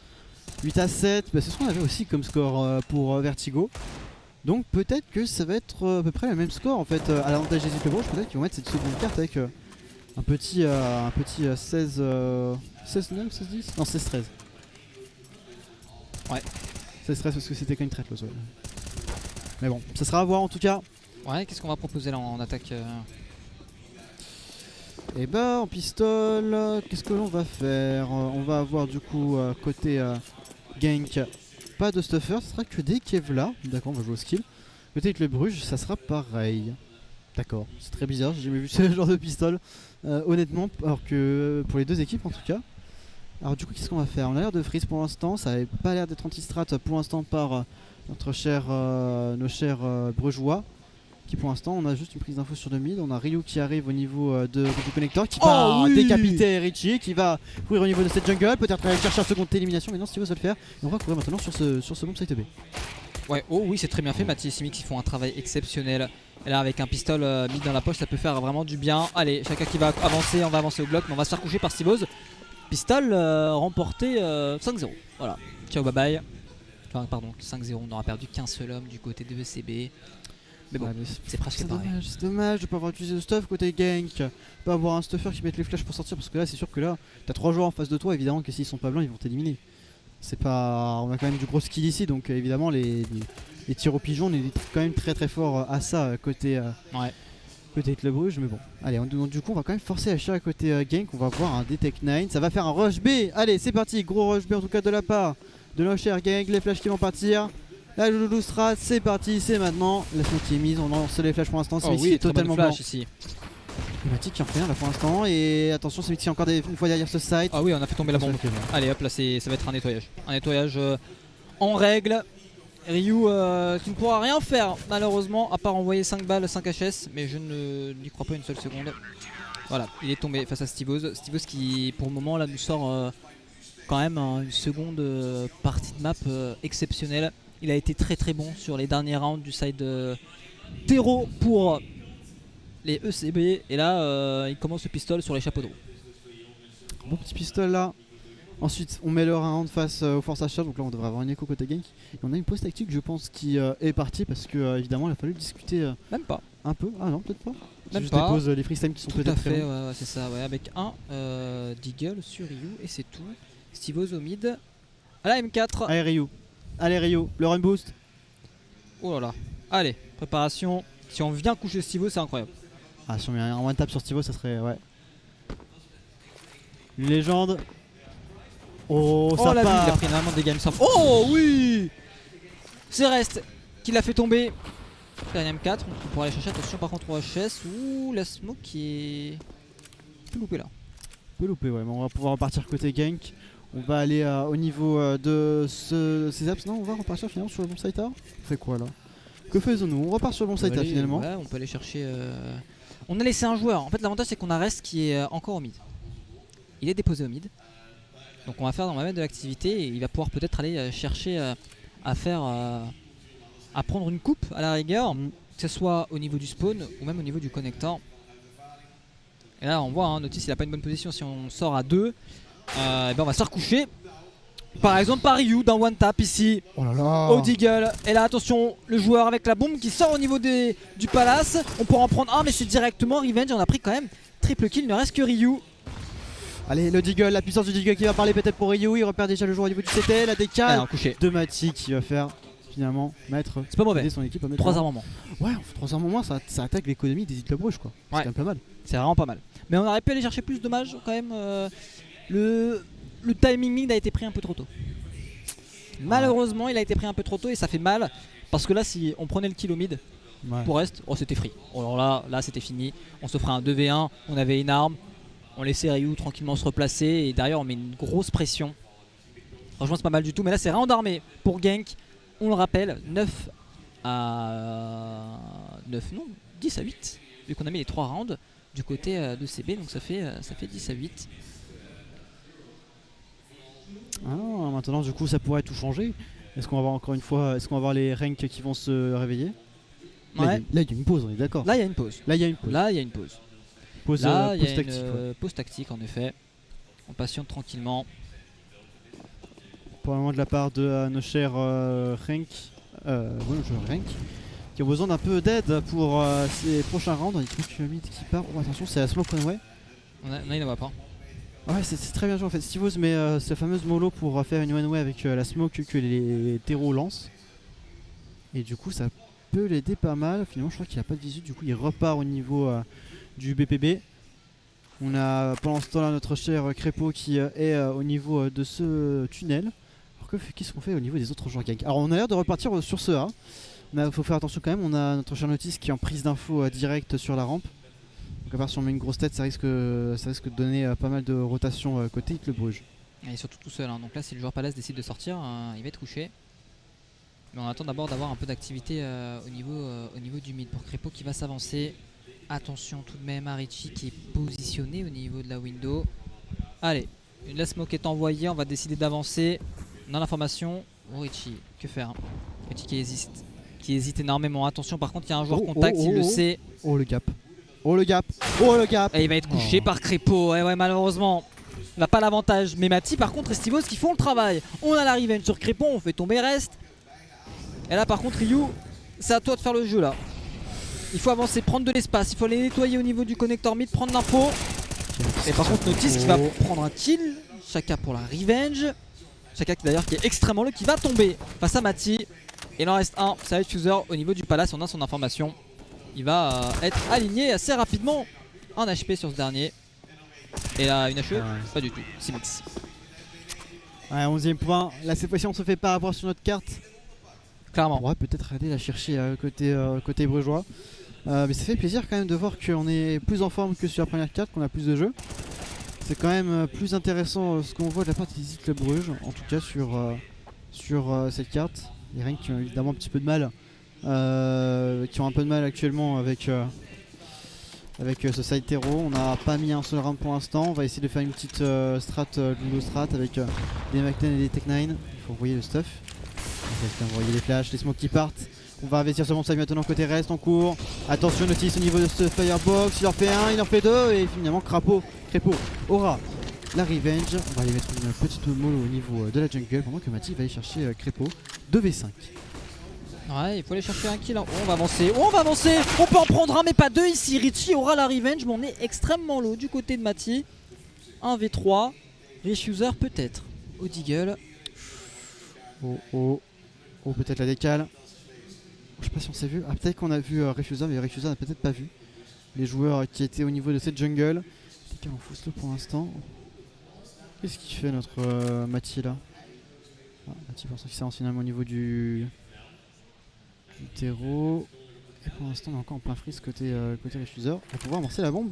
8-7, bah, c'est ce qu'on avait aussi comme score pour Vertigo. Donc peut-être que ça va être à peu près le même score en fait à l'avantage des clubs Bruges. Peut-être qu'ils vont mettre cette seconde carte avec un petit 16 16-9, 16-10. Non 16-13. Ouais, 16-13 parce que c'était quand même très close. Ouais. Mais bon, ça sera à voir en tout cas. Ouais, qu'est-ce qu'on va proposer là en attaque Et bah en pistole, qu'est-ce que l'on va faire? On va avoir du coup côté gank, pas de stuffer, ce sera que des Kevlar. D'accord, on va jouer au skill. Côté avec le Bruges, ça sera pareil. D'accord, c'est très bizarre, j'ai jamais vu ce genre de pistole honnêtement, alors que pour les deux équipes en tout cas. Alors du coup qu'est-ce qu'on va faire? On a l'air de freeze pour l'instant, ça n'avait pas l'air d'être anti-strat pour l'instant par nos chers Brugeois, qui pour l'instant on a juste une prise d'info sur le mid. On a Ryu qui arrive au niveau du connecteur qui va décapiter Richie, qui va courir au niveau de cette jungle, peut-être aller chercher un second élimination, mais non, Steve va le faire. Et on va courir maintenant sur ce bomb site B. Ouais, oh oui, c'est très bien fait. Mathieu et Simic, ils font un travail exceptionnel. Et là, avec un pistol mis dans la poche, ça peut faire vraiment du bien. Allez, chacun qui va avancer, on va avancer au bloc, mais on va se faire coucher par Stivos. Pistol remporté 5-0. Voilà, ciao, bye bye. Enfin, pardon, 5-0, on aura perdu qu'un seul homme du côté de ECB. Mais bon, c'est presque pareil. C'est dommage de pas avoir utilisé le stuff côté gank, pas avoir un stuffer qui mette les flashs pour sortir, parce que là c'est sûr que là t'as 3 joueurs en face de toi, évidemment que s'ils sont pas blancs ils vont t'éliminer. C'est pas, on a quand même du gros skill ici, donc évidemment les tirs au pigeon on est quand même très fort à ça côté Club Rouge, mais bon. Allez, du coup on va quand même forcer Asher à côté gank, on va voir un Detect 9, ça va faire un rush B. Allez c'est parti, gros rush B en tout cas de la part de Asher gank, les flashs qui vont partir. Là le Loulou Strat, c'est parti, c'est maintenant. La smoke qui est mise, on lance les flashs pour l'instant, c'est oui, totalement blanc. Ici. Matic qui en fait un là pour l'instant, et attention c'est Mixi encore une fois derrière ce site. Ah oui, on a fait tomber la bombe. Allez hop, là ça va être un nettoyage. Un nettoyage en règle. Ryu qui ne pourra rien faire malheureusement, à part envoyer 5 balles, 5 HS, mais je n'y crois pas une seule seconde. Voilà, il est tombé face à Stivos. Stivos qui pour le moment là nous sort quand même une seconde partie de map exceptionnelle. Il a été très bon sur les derniers rounds du side terreau pour les ECB. Et là, il commence le pistol sur les chapeaux de roue. Bon petit pistol là. Ensuite, on met le round face au Force Achat. Donc là, on devrait avoir une écho côté gank. Et on a une pause tactique, je pense, qui est partie parce que évidemment, il a fallu discuter même pas un peu. Ah non, peut-être pas. Même juste pas. des pauses, les freestyle qui sont peut-être fait. Ouais, c'est ça. Ouais, avec un Deagle sur Ryu et c'est tout. Stivos au mid. À la M4. Allez Ryu, le run boost. Oh là là. Allez, préparation. Si on vient coucher Stivos, c'est incroyable. Ah, si on met un one tap sur Stivos, ça serait. Ouais. Une légende. Oh, ça la part. Il a pris énormément de dégâts, il me semble. Oh oui. C'est Rest qui l'a fait tomber. Dernier M4, on pourra aller chercher. Attention par contre au HS. Ouh, la smoke qui est. Peut louper là. Peut louper, ouais, mais on va pouvoir repartir côté gank. On va aller au niveau de ces apps. Non, on va repartir finalement sur le bon site A. On fait quoi là? Que faisons-nous? On repart sur le bon site A finalement. Ouais, on peut aller chercher. On a laissé un joueur. En fait, l'avantage c'est qu'on a Rest qui est encore au mid. Il est déposé au mid. Donc on va mettre de l'activité et il va pouvoir peut-être aller chercher à prendre une coupe à la rigueur, que ce soit au niveau du spawn ou même au niveau du connecteur. Et là on voit, Notice il a pas une bonne position. Si on sort à 2, ben on va se faire coucher. Par exemple par Ryu dans one tap ici. Oh là là. Au Deagle. Et là attention, le joueur avec la bombe qui sort au niveau du palace. On pourra en prendre un mais c'est directement Revenge. On a pris quand même triple kill, il ne reste que Ryu. Allez, le Deagle, la puissance du Deagle qui va parler peut-être pour Ryu. Il repère déjà le joueur au niveau du CT, la décale de Matic qui va faire finalement mettre. C'est pas mauvais. Son équipe à mettre 3 armements. Ouais, 3 armements, ça attaque l'économie des Club Rouge quoi. C'est quand même pas mal. C'est vraiment pas mal. Mais on aurait pu aller chercher plus, dommage quand même. Le timing mid a été pris un peu trop tôt. Malheureusement, il a été pris un peu trop tôt et ça fait mal. Parce que là, si on prenait le kill au mid, pour reste, c'était free. Alors là c'était fini. On se ferait un 2v1, on avait une arme. On laissait Ryu tranquillement se replacer et derrière on met une grosse pression. Franchement c'est pas mal du tout, mais là c'est round armé pour gank. On le rappelle, 9 à 9, non, 10 à 8. Vu qu'on a mis les 3 rounds du côté de CB, donc ça fait 10 à 8. Ah, maintenant du coup ça pourrait tout changer. Est-ce qu'on va avoir encore une fois, est-ce qu'on va avoir les ranks qui vont se réveiller? Ouais. Là il y a une pause, on est d'accord. Là il y a une pause. Là il y a une pause. Là il y a une pause. Pause tactique. Pause tactique en effet. On patiente tranquillement. Pour le moment de la part de nos chers Rank, qui ont besoin d'un peu d'aide pour ces prochains rounds. On a des trucs mid qui part. Oh attention, c'est la smoke Conway. Là il ne voit pas. Ouais, c'est très bien joué en fait. Stivos met sa fameuse mollo pour faire une one-way avec la smoke que les terreaux lancent. Et du coup ça peut l'aider pas mal. Finalement je crois qu'il a pas de visu, du coup il repart au niveau du BPB. On a pendant ce temps là notre cher Crépeau qui est au niveau de ce tunnel. Alors qu'est-ce qu'on fait au niveau des autres joueurs gank? Alors on a l'air de repartir sur ce A. Il faut faire attention quand même, on a notre cher Notice qui est en prise d'info directe sur la rampe. Donc à part si on met une grosse tête ça risque de donner pas mal de rotation côté Club Rouge. Il est surtout tout seul, donc là si le joueur Palace décide de sortir, il va être couché. Mais on attend d'abord d'avoir un peu d'activité au niveau du mid pour Crépo qui va s'avancer. Attention tout de même à Richie qui est positionné au niveau de la window. Allez, la smoke est envoyée, on va décider d'avancer. On a l'information. Oh Richie, que faire? Richie qui hésite énormément. Attention par contre il y a un joueur contact, il le sait. Oh le gap. Oh le gap. Oh le gap. Et il va être couché par Crépo. Ouais malheureusement. On n'a pas l'avantage. Mais Mati par contre et Stivos qui font le travail. On a la revenge sur Crépo, on fait tomber Rest. Et là par contre Ryu, c'est à toi de faire le jeu là. Il faut avancer, prendre de l'espace, il faut aller nettoyer au niveau du connecteur mid, prendre l'info. Et par contre Notice qui va prendre un kill. Shaka pour la revenge. Shaka d'ailleurs qui est extrêmement low, qui va tomber face à Mati. Et il en reste un, c'est Fuser au niveau du palace, on a son information. Il va être aligné assez rapidement. Un HP sur ce dernier. Et là une HE, pas du tout, c'est mix. Ouais, 11ème point, là cette fois-ci on se fait pas avoir sur notre carte. Clairement. On pourrait peut-être aller la chercher côté brugeois. Mais ça fait plaisir quand même de voir qu'on est plus en forme que sur la première carte, qu'on a plus de jeux. C'est quand même plus intéressant ce qu'on voit de la part des Club Bruges, en tout cas sur cette carte. Les Rennes qui ont évidemment un petit peu de mal, qui ont un peu de mal actuellement avec ce side terreau. On n'a pas mis un seul round pour l'instant. On va essayer de faire une petite ludo strat avec des McLean et des Tech9. Il faut envoyer le stuff. On va envoyer les flashs, les smokes qui partent. On va investir sur mon side maintenant côté reste en cours. Attention Notice au niveau de ce firebox. Il en fait un, il en fait deux. Et finalement Crépo aura la revenge. On va aller mettre une petite mollo au niveau de la jungle pendant que Mati va aller chercher Crépo 2v5. Ouais, il faut aller chercher un kill. On va avancer, on peut en prendre un mais pas deux ici. Richie aura la revenge, mais on est extrêmement low du côté de Mati. 1v3, Refuser peut-être au Deagle. Oh, peut-être la décale. Je sais pas si on s'est vu. Ah, peut-être qu'on a vu Refuser, mais Refuser n'a peut-être pas vu les joueurs qui étaient au niveau de cette jungle. Décale en full slow pour l'instant. Qu'est-ce qu'il fait notre Mati là? Mati pour l'instant qui s'avance finalement au niveau du terreau. Et pour l'instant on est encore en plein freeze côté Refuser. On va pouvoir amorcer la bombe.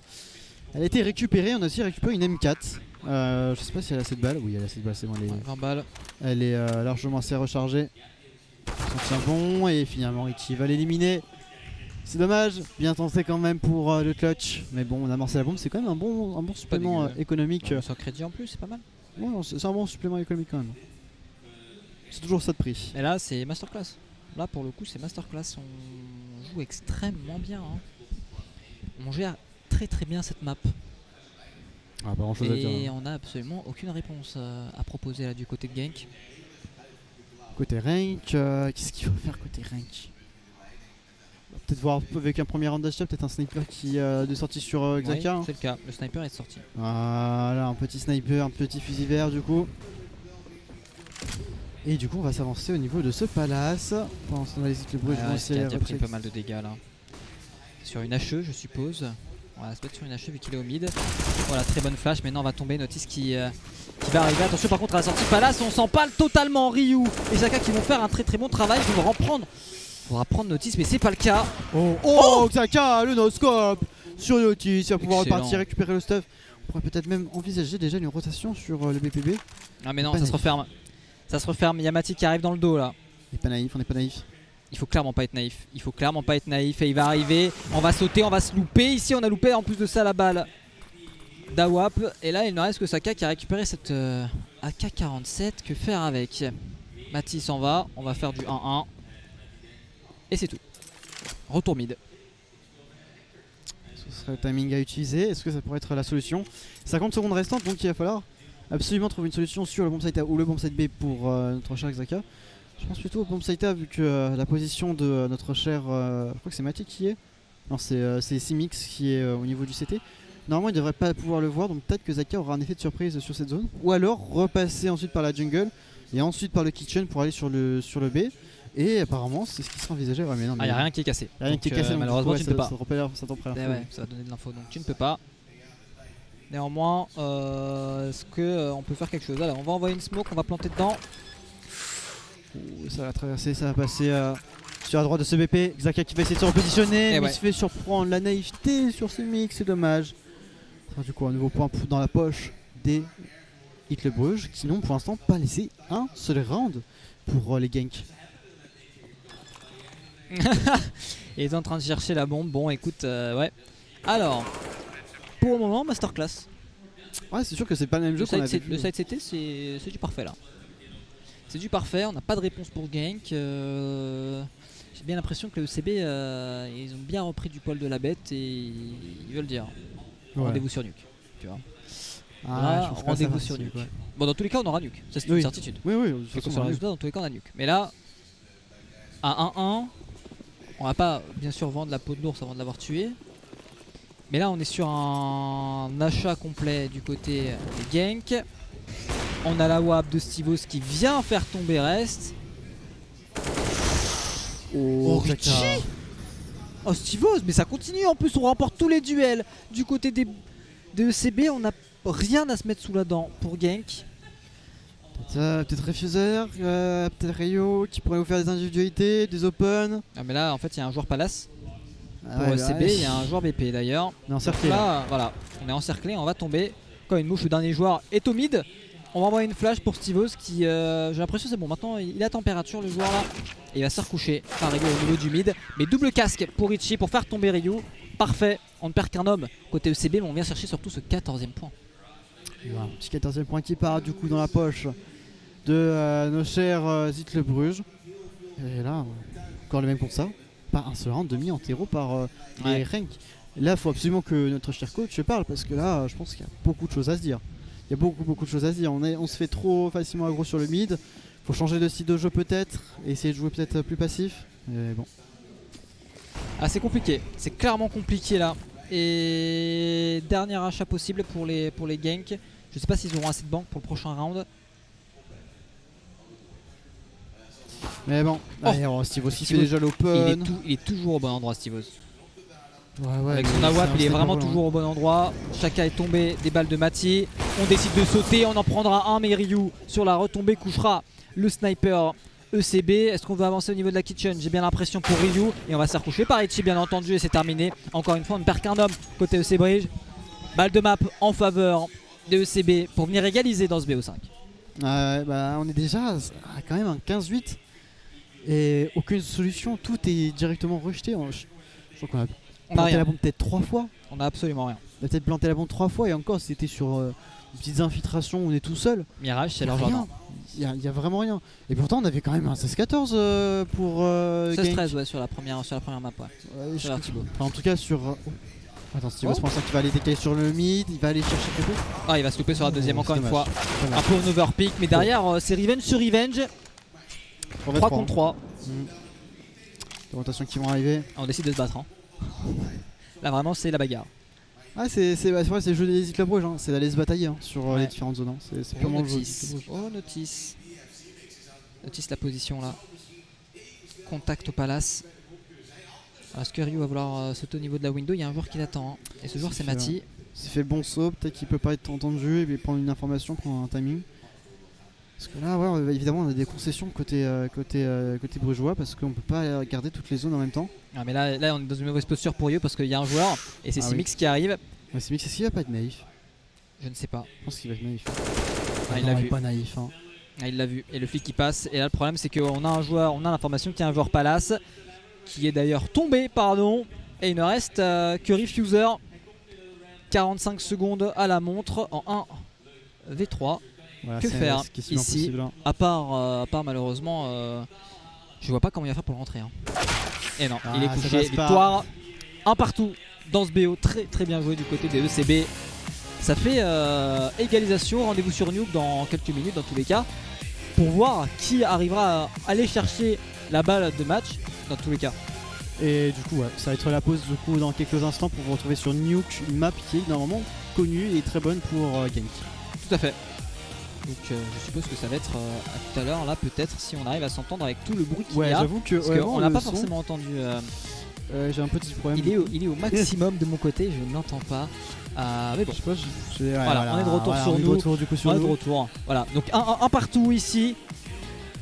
Elle a été récupérée, on a aussi récupéré une M4. Je sais pas si elle a 7 balles. Oui, elle a 7 balles, c'est bon. 20 balles. Elle est largement assez rechargée. On tient bon et finalement Richie va l'éliminer. C'est dommage, bien tenté quand même pour le clutch. Mais bon, on a amorcé la bombe, c'est quand même un bon supplément économique. Sans crédit en plus, c'est pas mal. Ouais, c'est un bon supplément économique quand même. C'est toujours ça de prix. Et là, c'est masterclass. Là, pour le coup, c'est masterclass. On joue extrêmement bien. On gère très bien cette map. Ah, pas grand chose à dire. Et on a absolument aucune réponse à proposer là du côté de Gank. Côté rank, qu'est-ce qu'il faut faire côté rank? Peut-être voir avec un premier round d'achat, peut-être un sniper qui de sortie sur Xhaka. Oui, c'est le cas, le sniper est sorti. Voilà, un petit sniper, un petit fusil vert du coup. Et du coup on va s'avancer au niveau de ce palace. Pendant ce temps les équipes bruges vont essayer de pris pas mal de dégâts là. Sur une HE je suppose. On va se mettre sur une HE vu qu'il est au mid. Voilà, très bonne flash, maintenant on va tomber. Notice qui va arriver. Attention par contre à la sortie palace, on s'empale totalement. Ryu et Xhaka qui vont faire un très bon travail. Ils vont reprendre. Faudra prendre Notice mais c'est pas le cas. Oh Xhaka, le no-scope sur Notice, il va pouvoir Excellent. repartir récupérer le stuff. On pourrait peut-être même envisager déjà une rotation sur le BPB. Ah mais non, ça se referme. Ça se referme, Yamati qui arrive dans le dos là. On n'est pas naïf, on n'est pas naïf. Il faut clairement pas être naïf. Il faut clairement pas être naïf et il va arriver. On va sauter, on va se louper. Ici on a loupé en plus de ça la balle d'Awap. Et là il ne reste que Saka qui a récupéré cette AK-47. Que faire avec? Mati s'en va. On va faire du 1-1. Et c'est tout. Retour mid. Ce serait le timing à utiliser. Est-ce que ça pourrait être la solution? 50 secondes restantes, donc il va falloir absolument trouver une solution sur le bomb site A ou le bomb site B pour notre cher Xhaka. Je pense plutôt au bomb site A vu que la position de notre cher... je crois que c'est Mati qui est. Non, c'est Simix qui est au niveau du CT. Normalement il devrait pas pouvoir le voir, donc peut-être que Xhaka aura un effet de surprise sur cette zone. Ou alors repasser ensuite par la jungle et ensuite par le kitchen pour aller sur le B. Et apparemment c'est ce qui sera envisagé. Ouais, mais non, mais y a rien qui est cassé. Rien qui est cassé, donc malheureusement tu ne peux pas. Ça t'en prend Ouais, ça va donner de l'info, donc tu ne peux pas. Néanmoins, est-ce qu'on peut faire quelque chose? Alors on va envoyer une smoke, on va planter dedans. Ça va traverser, ça va passer sur la droite de ce BP. Xhaka qui va essayer de se repositionner, mais il se fait surprendre. La naïveté sur ce mix, c'est dommage. Ça sera du coup un nouveau point dans la poche des Hitler Bruges qui n'ont pour l'instant pas laissé un seul round pour les ganks. Il est en train de chercher la bombe. Bon, écoute, ouais. Alors, pour le moment, masterclass. Ouais, c'est sûr que c'est pas le même jeu qu'on avait vu. Le side CT, c'est du parfait là. C'est du parfait, on n'a pas de réponse pour gank. J'ai bien l'impression que le ECB, ils ont bien repris du poil de la bête et ils veulent dire rendez-vous sur Nuke. Tu vois. Ah, Rendez-vous sur Nuke. Ouais. Bon, dans tous les cas, on aura Nuke, ça c'est une certitude. Oui, oui, quel que soit le résultat, dans tous les cas, on a Nuke. Mais là, à 1-1, on va pas bien sûr vendre la peau de l'ours avant de l'avoir tué. Mais là, on est sur un achat complet du côté des ganks. On a la WAP de Stivos qui vient faire tomber Rest. Oh, Richie! Oh, Stivos, mais ça continue en plus, on remporte tous les duels. Du côté des ECB, on n'a rien à se mettre sous la dent pour gank. Peut-être Refuser, peut-être Rio qui pourrait vous faire des individualités, des open. Ah, mais là, en fait, il y a un joueur Palace. Pour ECB, il y a un joueur BP d'ailleurs. On est encerclé. Là, voilà, on est encerclé, on va tomber. Comme une mouche, le dernier joueur est au mid. On va envoyer une flash pour Stivos qui, j'ai l'impression c'est bon, maintenant il a température le joueur là. Et il va se recoucher par Ryu au niveau du mid. Mais double casque pour Richie pour faire tomber Ryu. Parfait, on ne perd qu'un homme côté ECB, mais on vient chercher surtout ce 14e point. Voilà, petit 14e point qui part du coup dans la poche de nos chers Zit le Bruges. Et là, encore le même pour ça. Pas un seul round demi en terreau par les ranks. Là, il faut absolument que notre cher coach parle parce que là, je pense qu'il y a beaucoup de choses à se dire. Il y a beaucoup de choses à se dire. On se fait trop facilement aggro sur le mid. Faut changer de style de jeu peut-être. Et essayer de jouer peut-être plus passif. Mais bon. Ah, c'est compliqué. C'est clairement compliqué là. Et dernier achat possible pour les ganks. Je sais pas s'ils auront assez de banque pour le prochain round. Mais bon, Stivos il fait déjà l'open. Il est toujours au bon endroit, Stivos. Ouais, avec son AWAP, il est vraiment toujours au bon endroit. Chaka est tombé, des balles de Mati. On décide de sauter, on en prendra un, mais Ryu sur la retombée couchera le sniper ECB. Est-ce qu'on veut avancer au niveau de la kitchen? J'ai bien l'impression pour Ryu. Et on va se faire coucher par Ichi, bien entendu, et c'est terminé. Encore une fois, on ne perd qu'un homme côté EC Bridge. Balle de map en faveur de ECB pour venir égaliser dans ce BO5. On est déjà quand même un 15-8 et aucune solution, tout est directement rejeté. Je crois qu'on a planté la bombe peut-être 3 fois. On a absolument rien. On a peut-être planté la bombe 3 fois et encore c'était sur des petites infiltrations où on est tout seul. Mirage, c'est leur jardin. Il y a vraiment rien. Et pourtant on avait quand même un 16-14 pour 16-13 ouais, sur la première map en tout cas sur... Attends, Stivos pense qu'il va aller décaler sur le mid, il va aller chercher quelque chose. Ah, il va se louper sur la deuxième encore une fois. Un peu en overpick, mais derrière c'est revenge sur revenge. 3 contre 3. Les rotations qui vont arriver. On décide de se battre. Hein. Là vraiment c'est la bagarre. Ah, c'est vrai, c'est le jeu des Hésite le Bruges, hein. C'est d'aller se batailler sur les différentes zones. Hein. C'est purement le jeu. Oh, Notice. Notice la position là. Contact au palace. Est-ce que Ryu va vouloir sauter au niveau de la window? Il y a un joueur qui l'attend. Hein. Et ce joueur c'est Mati. S'il fait le bon saut, peut-être qu'il peut pas être entendu et puis prendre une information, prendre un timing. Parce que là, ouais, évidemment, on a des concessions côté brugeois parce qu'on peut pas garder toutes les zones en même temps. Ah, mais là, on est dans une mauvaise posture pour Ryu parce qu'il y a un joueur et c'est Simix qui arrive. Ouais, Simix, est-ce qu'il va pas être naïf? Je ne sais pas. Je pense qu'il va être naïf. Il l'a vu. Pas naïf. Hein. Ah, il l'a vu. Et le flic qui passe. Et là, le problème, c'est qu'on a un joueur, on a l'information qu'il y a un joueur Palace qui est d'ailleurs tombé, pardon. Et il ne reste que Refuser. 45 secondes à la montre en 1v3. Voilà, que faire ici à part malheureusement je vois pas comment il va faire pour le rentrer hein. Et non, il est couché, victoire un partout dans ce BO, très bien joué du côté des ECB. Ça fait égalisation, rendez-vous sur Nuke dans quelques minutes dans tous les cas pour voir qui arrivera à aller chercher la balle de match dans tous les cas. Et du coup ça va être la pause du coup dans quelques instants pour vous retrouver sur Nuke, une map qui est normalement connue et très bonne pour Gank. Tout à fait. Donc je suppose que ça va être à tout à l'heure là peut-être si on arrive à s'entendre avec tout le bruit qu'il y a. J'avoue que parce qu'on n'a pas forcément entendu. J'ai un petit problème. Il est au maximum de mon côté, je ne l'entends pas. Mais bon, je sais pas, voilà, on est de retour sur nous. On est de retour. Voilà, donc un partout ici.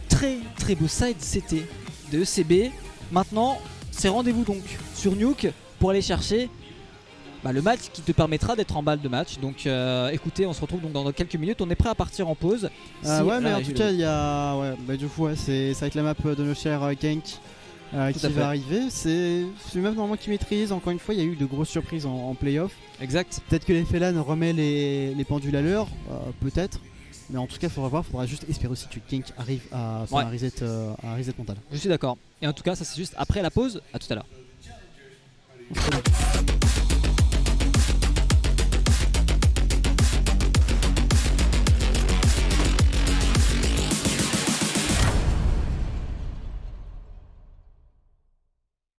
Très beau side CT de ECB. Maintenant, c'est rendez-vous donc sur Nuke pour aller chercher le match qui te permettra d'être en balle de match. Donc écoutez, on se retrouve donc dans quelques minutes. On est prêt à partir en pause. Ouais, mais en tout cas, il y a. Du coup, ça va être la map de nos chers Gank. Tout à qui fait. va arriver. C'est même normalement qui maîtrise. Encore une fois, il y a eu de grosses surprises en playoff. Exact. Peut-être que l'effet LAN remet les pendules à l'heure, peut-être. Mais en tout cas, il faudra voir. Il faudra juste espérer aussi que Genk arrive à faire un reset mental. Je suis d'accord. Et en tout cas, ça c'est juste après la pause. À tout à l'heure. Donc,